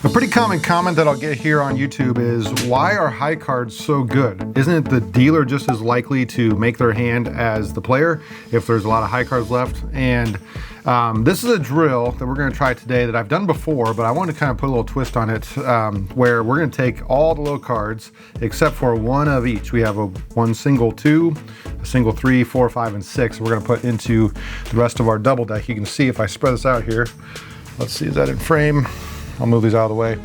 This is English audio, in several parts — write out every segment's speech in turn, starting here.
A pretty common comment that I'll get here on YouTube is, why are high cards so good? Isn't the dealer just as likely to make their hand as the player if there's a lot of high cards left? And this is a drill that we're going to try today that I've done before, but I want to kind of put a little twist on it, where we're going to take all the low cards except for one of each. We have one single 2, a single 3, 4, 5, and 6. We're going to put into the rest of our double deck. You can see if I spread this out here. Let's see, is that in frame? I'll move these out of the way.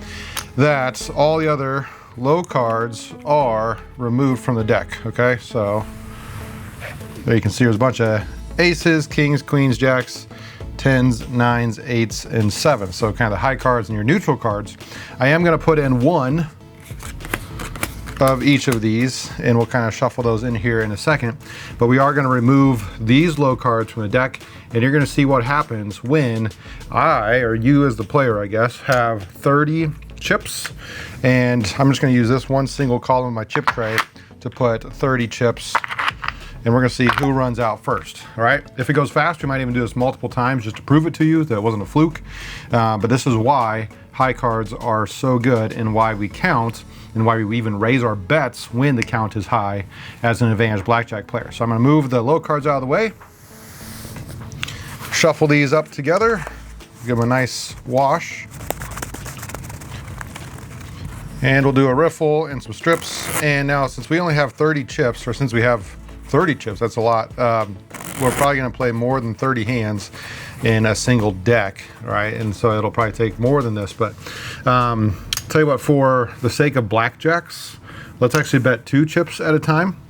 That all the other low cards are removed from the deck, okay? So there you can see there's a bunch of aces, kings, queens, jacks, 10s, 9s, 8s, and 7s. So kind of the high cards and your neutral cards. I am gonna put in one of each of these, and we'll kind of shuffle those in here in a second. But we are going to remove these low cards from the deck, and you're going to see what happens when I, or you as the player, I guess, have 30 chips. And I'm just going to use this one single column in my chip tray to put 30 chips, and we're going to see who runs out first. All right, if it goes fast, we might even do this multiple times just to prove it to you that it wasn't a fluke. But this is why high cards are so good, and why we count, and why we even raise our bets when the count is high as an advantage blackjack player. So I'm going to move the low cards out of the way, shuffle these up together, give them a nice wash, and we'll do a riffle and some strips. And now, since we only have 30 chips, or since we have 30 chips, that's a lot, we're probably going to play more than 30 hands in a single deck, right? And so it'll probably take more than this, but tell you what, for the sake of blackjacks, let's actually bet 2 chips at a time.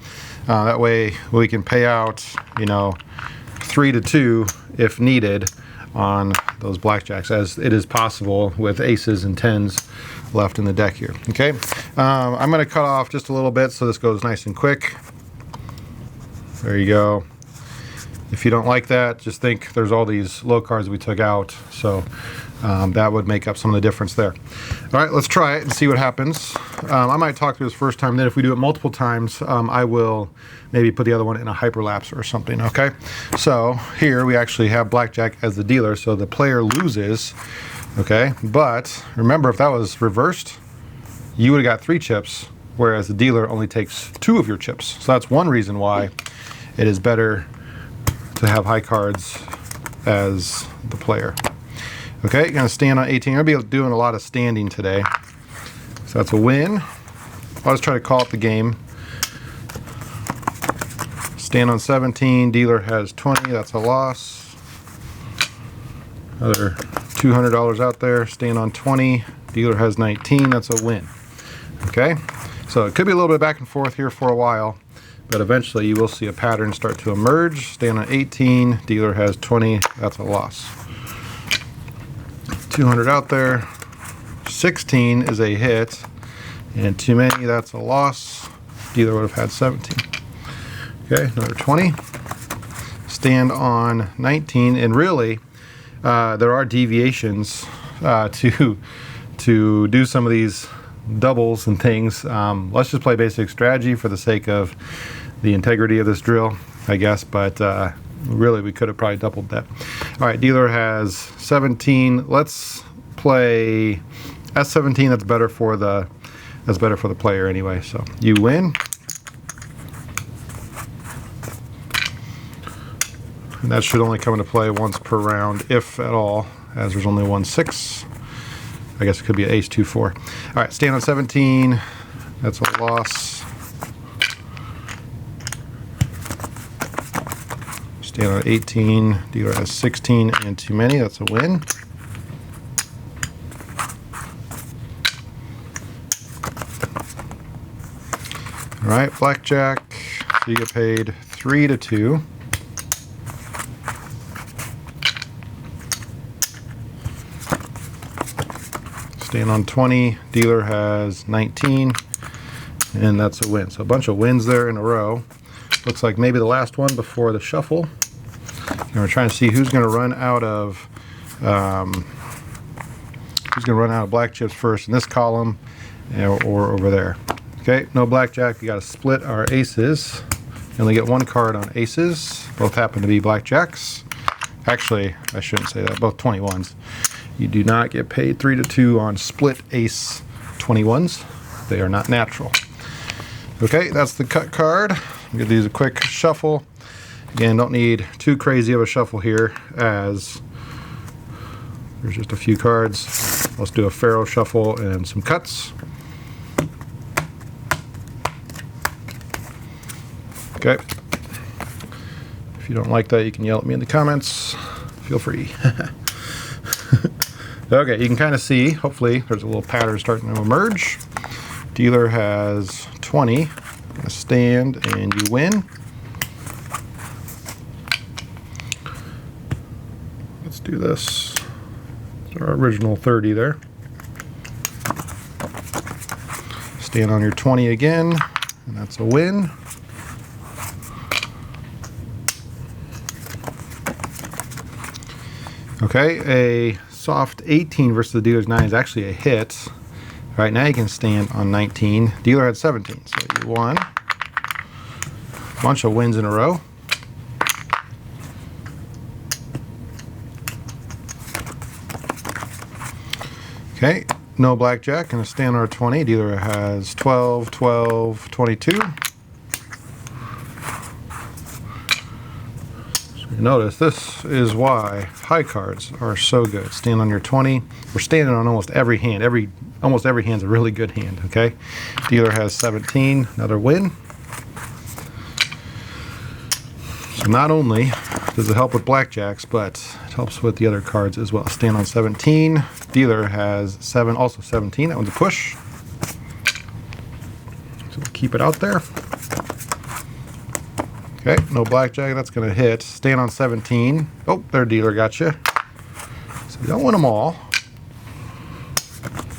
That way we can pay out, 3 to 2 if needed on those blackjacks, as it is possible with aces and 10s left in the deck here. Okay, I'm going to cut off just a little bit so this goes nice and quick. There you go. If you don't like that, just think there's all these low cards we took out, so that would make up some of the difference there. All right, let's try it and see what happens. I might talk through this first time, then if we do it multiple times, I will maybe put the other one in a hyperlapse or something, okay? So here we actually have blackjack as the dealer, so the player loses, okay? But remember, if that was reversed, you would have got 3 chips, whereas the dealer only takes 2 of your chips. So that's one reason why it is better to have high cards as the player. Okay, you're gonna stand on 18. I'm gonna be doing a lot of standing today. So that's a win. I'll just try to call up the game. Stand on 17, dealer has 20, that's a loss. Another $200 out there, stand on 20, dealer has 19, that's a win. Okay, so it could be a little bit back and forth here for a while, but eventually you will see a pattern start to emerge. Stand on 18, dealer has 20, that's a loss. 200 out there, 16 is a hit, and too many, that's a loss. Dealer would have had 17. Okay, another 20. Stand on 19, and really, there are deviations to do some of these doubles and things. Let's just play basic strategy for the sake of the integrity of this drill, I guess, but really we could have probably doubled that. All right, dealer has 17. Let's play S17. That's better for the player anyway, so you win. And that should only come into play once per round, if at all, as there's only 1 6. I guess it could be an ace 2 4. All right, stand on 17. That's a loss. Stand on 18. Dealer has 16 and too many. That's a win. All right, blackjack. So you get paid 3 to 2. Stand on 20, dealer has 19, and that's a win. So a bunch of wins there in a row. Looks like maybe the last one before the shuffle. And we're trying to see who's going to run out of black chips first in this column or over there. Okay, no blackjack. We got to split our aces. You only get 1 card on aces. Both happen to be blackjacks. Actually, I shouldn't say that. Both 21s. You do not get paid 3 to 2 on split ace 21s. They are not natural. Okay, that's the cut card. I'm gonna do a quick shuffle. Again, don't need too crazy of a shuffle here, as there's just a few cards. Let's do a faro shuffle and some cuts. Okay. If you don't like that, you can yell at me in the comments. Feel free. Okay, you can kind of see, hopefully, there's a little pattern starting to emerge. Dealer has 20. Gonna stand and you win. Let's do this. It's our original 30 there. Stand on your 20 again, and that's a win. Okay, a soft 18 versus the dealer's 9 is actually a hit. Right now you can stand on 19. Dealer had 17, so you won. Bunch of wins in a row. Okay, no blackjack, gonna stand on our 20. Dealer has 12, 12, 22. Notice this is why high cards are so good. Stand on your 20. We're standing on almost every hand. Almost every hand's a really good hand, okay? Dealer has 17, another win. So not only does it help with blackjacks, but it helps with the other cards as well. Stand on 17. Dealer has 7, also 17. That one's a push. So we'll keep it out there. Okay, no blackjack, that's gonna hit. Stand on 17. Oh, their dealer got you. So you don't win them all.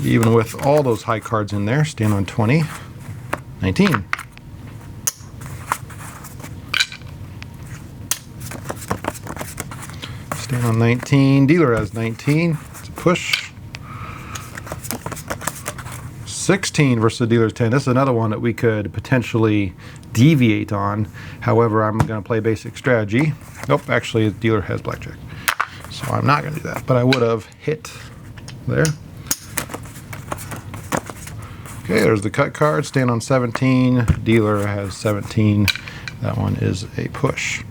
Even with all those high cards in there, stand on 20. 19. Stand on 19. Dealer has 19. It's a push. 16 versus the dealer's 10. This is another one that we could potentially deviate on. However, I'm going to play basic strategy. Nope, actually the dealer has blackjack. So I'm not going to do that, but I would have hit there. Okay, there's the cut card. Stand on 17. Dealer has 17. That one is a push.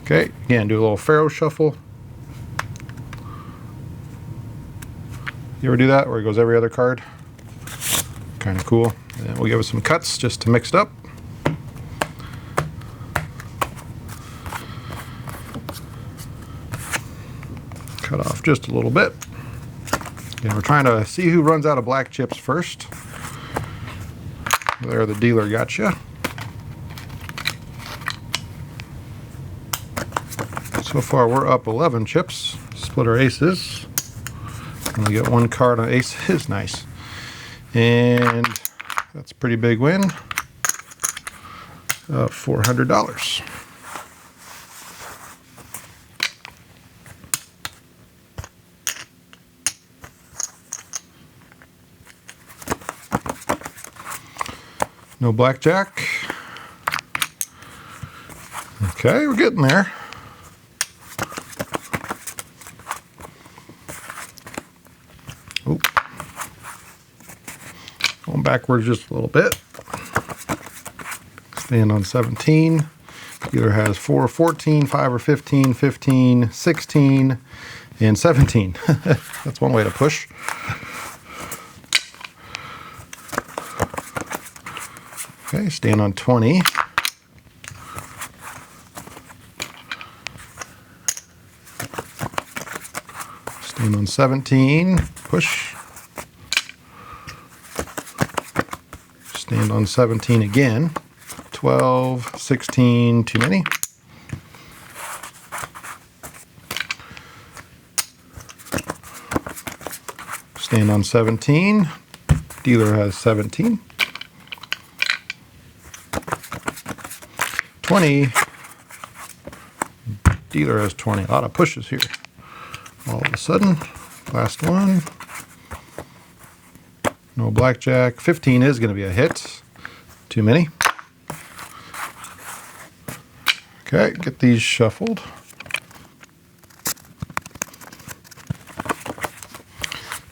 Okay, again, do a little faro shuffle. You ever do that where it goes every other card? Kind of cool. And we'll give it some cuts just to mix it up. Cut off just a little bit. Again, we're trying to see who runs out of black chips first. There, the dealer got you. So far, we're up 11 chips. Split our aces. And we get one card on aces. Nice. And that's a pretty big win. $400. No blackjack. Okay, we're getting there. Oop. Going backwards just a little bit. Stand on 17. Dealer has 4 or 14, 5 or 15, 15, 16, and 17. That's one way to push. Okay, stand on 20. Stand on 17, push. Stand on 17 again. 12, 16, too many. Stand on 17. Dealer has 17. 20. Dealer has 20. A lot of pushes here. All of a sudden, last one. No blackjack. 15 is going to be a hit. Too many. Okay, get these shuffled.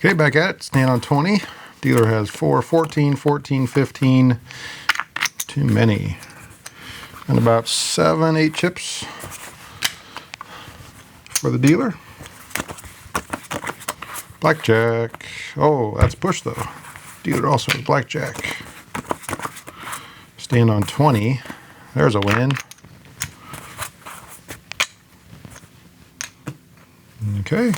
Okay, back at it. Stand on 20. Dealer has 4, 14, 14, 15. Too many. And about 7, 8 chips for the dealer. Blackjack. Oh, that's push though. Dealer also has blackjack. Stand on 20. There's a win. Okay.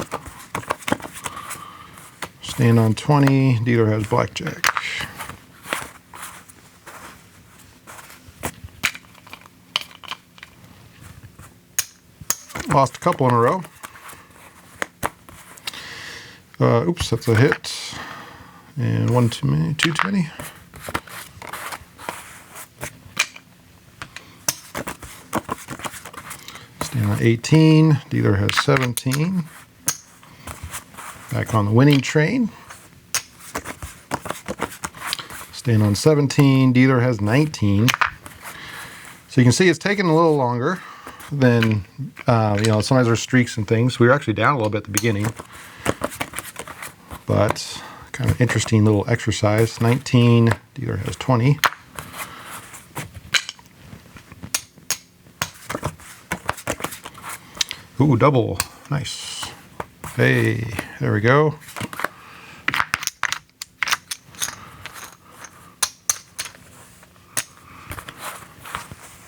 Stand on 20. Dealer has blackjack. Lost a couple in a row. Oops, that's a hit. And 1 too many, 2 too many. Stand on 18. Dealer has 17. Back on the winning train. Stand on 17. Dealer has 19. So you can see it's taking a little longer than, sometimes there's streaks and things. We were actually down a little bit at the beginning. But kind of interesting little exercise. 19. Dealer has 20. Ooh, double. Nice. Hey, there we go.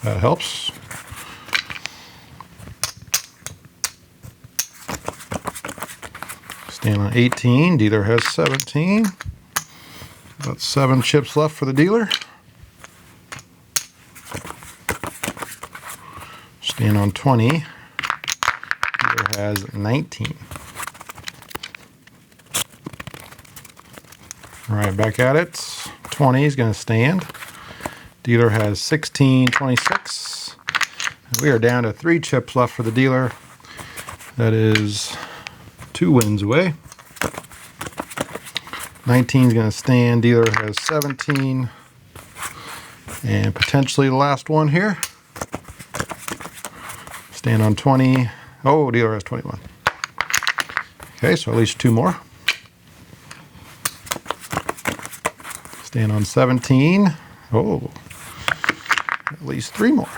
That helps. Stand on 18. Dealer has 17. About 7 chips left for the dealer. Stand on 20. Dealer has 19. All right, back at it. 20 is going to stand. Dealer has 16, 26. We are down to 3 chips left for the dealer. That is 2 wins away. 19 is going to stand. Dealer has 17. And potentially the last one here. Stand on 20. Oh, dealer has 21. Okay, so at least 2 more. Stand on 17. Oh, at least 3 more.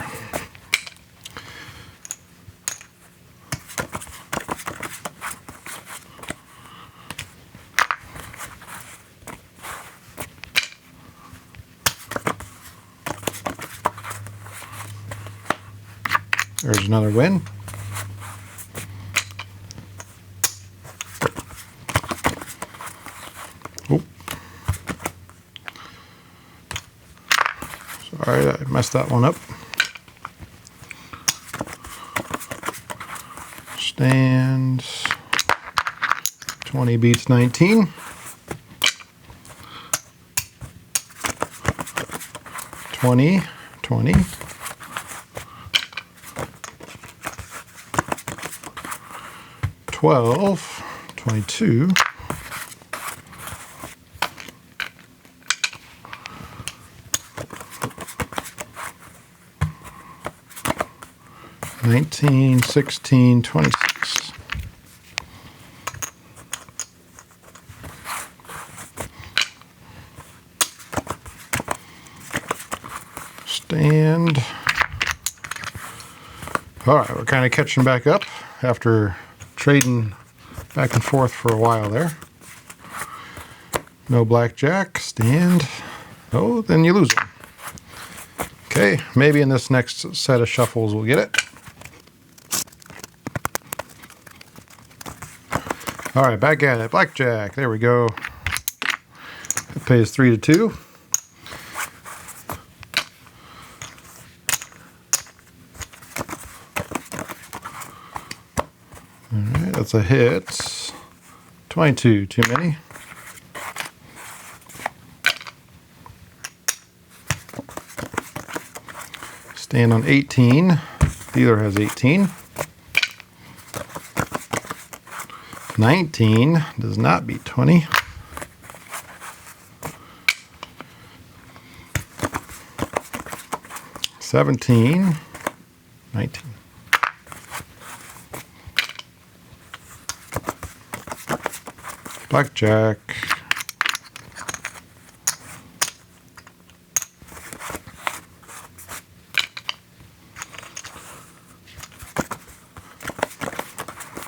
There's another win. Oh. Sorry, I messed that one up. Stand. 20 beats 19. 20, 20. 12, 22, 19, 16, 26. Stand. All right, we're kind of catching back up after trading back and forth for a while there. No blackjack. Stand. Oh, then you lose one. Okay, maybe in this next set of shuffles we'll get it. All right, back at it. Blackjack. There we go. It pays 3 to 2. Alright, that's a hit. 22, too many. Stand on 18. Dealer has 18. 19 does not beat 20. $17, 19. Blackjack.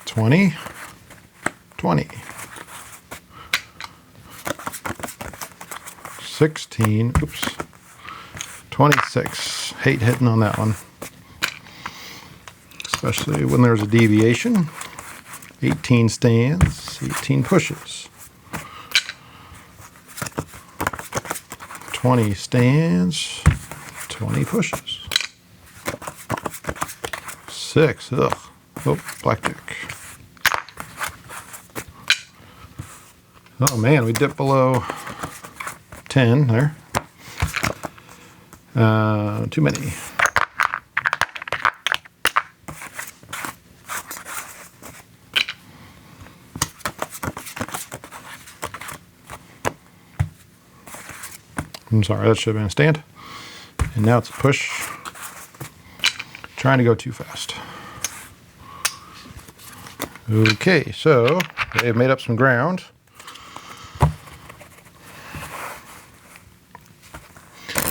$20, $20, 16, oops, 26. Hate hitting on that one, especially when there's a deviation. 18 stands, 18 pushes. 20 stands, 20 pushes. 6, ugh, oh, blackjack. Oh man, we dipped below 10 there. Too many. I'm sorry, that should have been a stand. And now it's a push. Trying to go too fast. Okay, so they've made up some ground.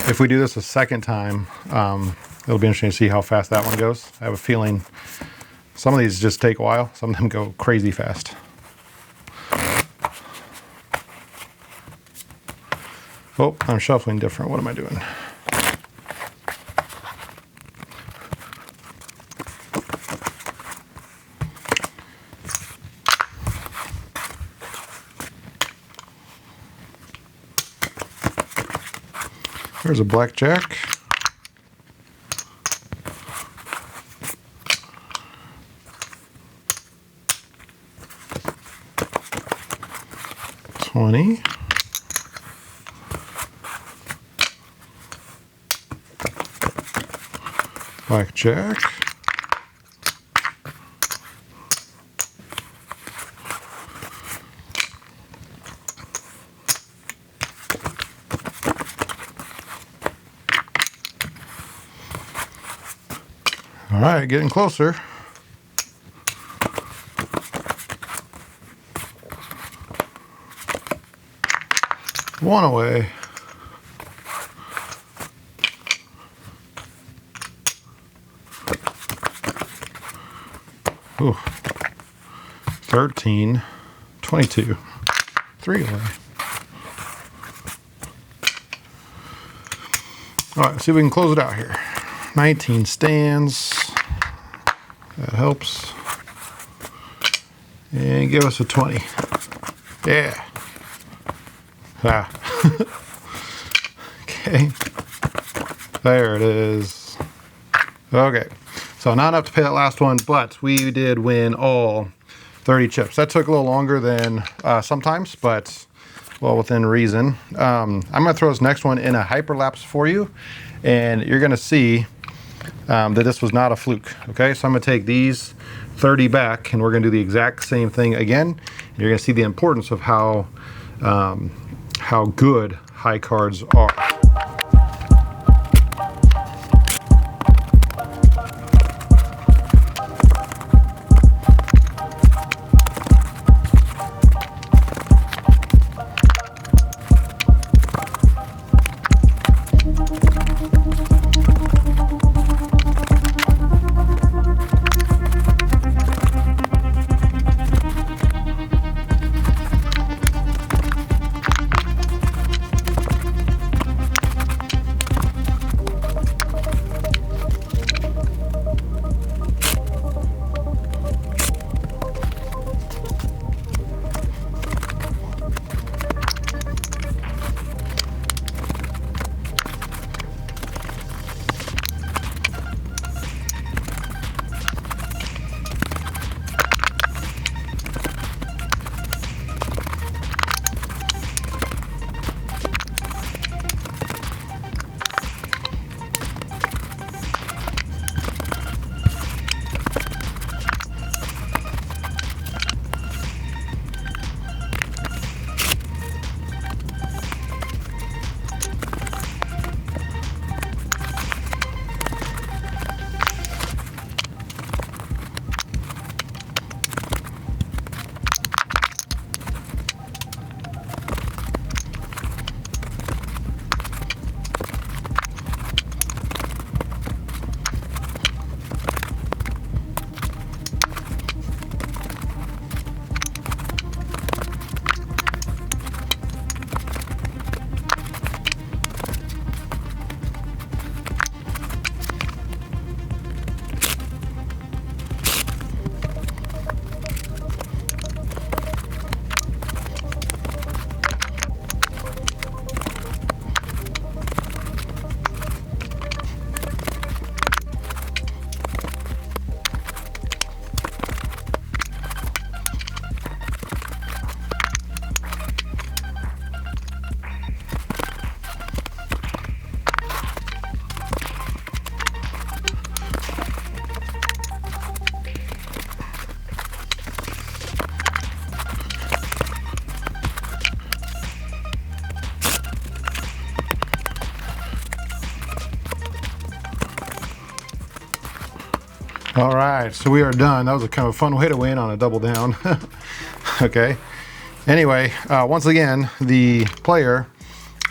If we do this a second time, it'll be interesting to see how fast that one goes. I have a feeling some of these just take a while. Some of them go crazy fast. Oh, I'm shuffling different. What am I doing? There's a blackjack. $20. Blackjack. All right, getting closer. One away. Ooh. 13, 22, 3 away. All right, let's see if we can close it out here. 19 stands. That helps. And give us a 20. Yeah. Ah. Okay. There it is. Okay. So not enough to pay that last one, but we did win all 30 chips. That took a little longer than sometimes, but well within reason. I'm gonna throw this next one in a hyperlapse for you, and you're gonna see that this was not a fluke. Okay, so I'm gonna take these 30 back, and we're gonna do the exact same thing again. And you're gonna see the importance of how good high cards are. All right, so we are done. That was a kind of a fun way to win on a double down. Okay. Anyway, once again, the player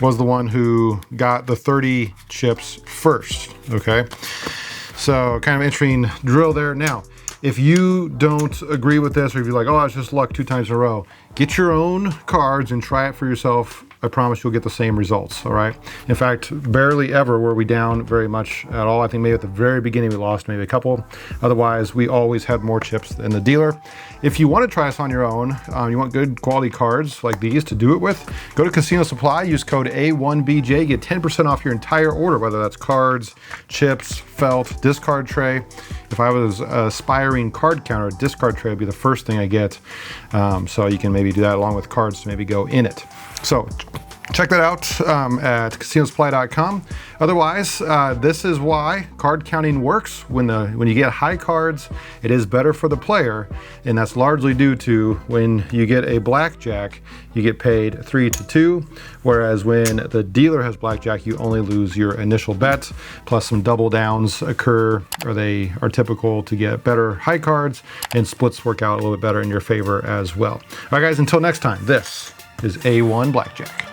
was the one who got the 30 chips first. Okay. So kind of interesting drill there. Now, if you don't agree with this, or if you're like, oh, it's just luck 2 times in a row, get your own cards and try it for yourself. I promise you'll get the same results, all right? In fact, barely ever were we down very much at all. I think maybe at the very beginning we lost maybe a couple. Otherwise, we always had more chips than the dealer. If you want to try this on your own, you want good quality cards like these to do it with, go to Casino Supply, use code A1BJ, get 10% off your entire order, whether that's cards, chips, felt, discard tray. If I was an aspiring card counter, a discard tray would be the first thing I get. So you can maybe do that along with cards to maybe go in it. So check that out at casinosupply.com. Otherwise, this is why card counting works. When you get high cards, it is better for the player, and that's largely due to when you get a blackjack, you get paid 3-2, whereas when the dealer has blackjack, you only lose your initial bet, plus some double downs occur, or they are typical to get better high cards, and splits work out a little bit better in your favor as well. All right, guys, until next time, this is A1 Blackjack.